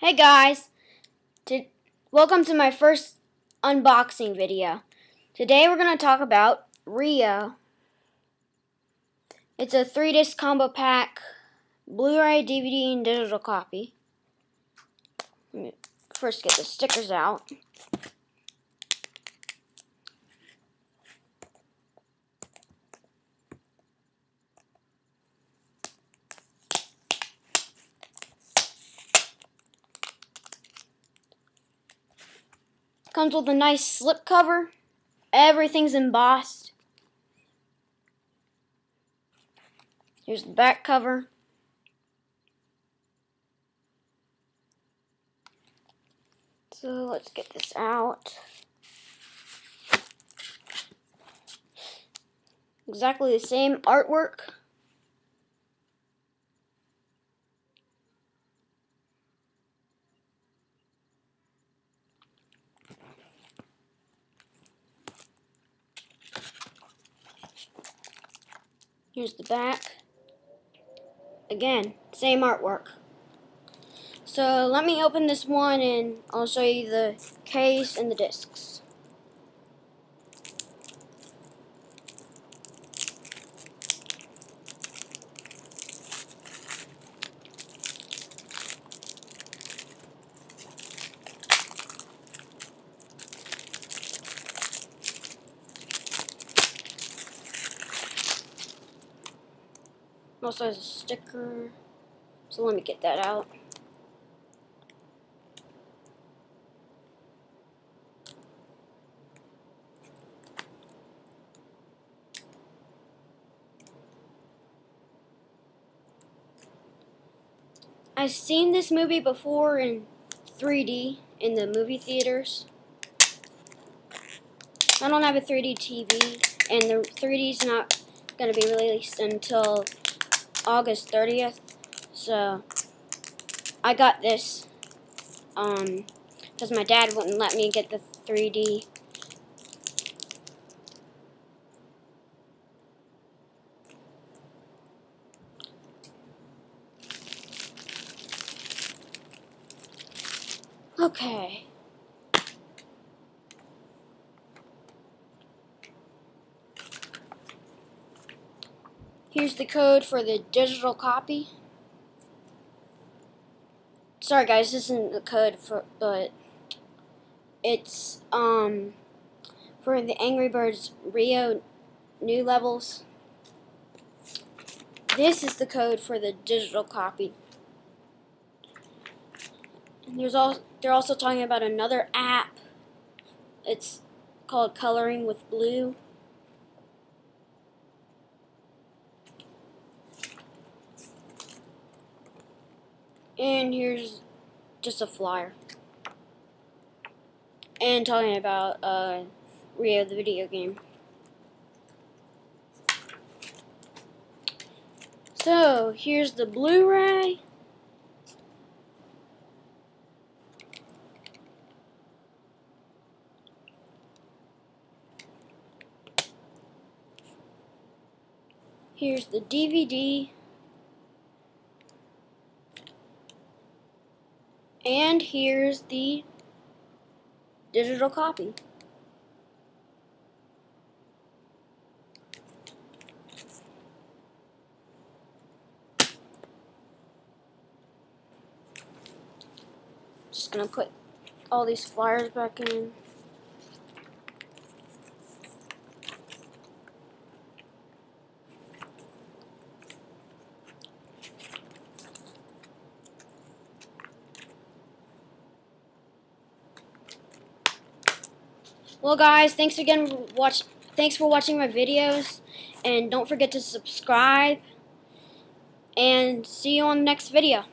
Hey guys, welcome to my first unboxing video. Today we're going to talk about Rio. It's a 3-disc combo pack, Blu-ray, DVD, and digital copy. Let me first get the stickers out. Comes with a nice slip cover. Everything's embossed. Here's the back cover. So let's get this out. Exactly the same artwork. Here's the back. Again, same artwork. So let me open this one and I'll show you the case and the discs. Also has a sticker, so let me get that out. I've seen this movie before in 3D in the movie theaters. I don't have a 3D TV, and the 3D is not going to be released until August 30th. So I got this because my dad wouldn't let me get the 3D. Okay. Here's the code for the digital copy. Sorry guys, this isn't the code but it's for the Angry Birds Rio new levels. This is the code for the digital copy. And they're also talking about another app. It's called Coloring with Blue. And here's just a flyer. And talking about Rio the video game. So here's the Blu-ray. Here's the DVD. And here's the digital copy. Just gonna put all these flyers back in. Well guys, thanks for watching my videos, and don't forget to subscribe, and see you on the next video.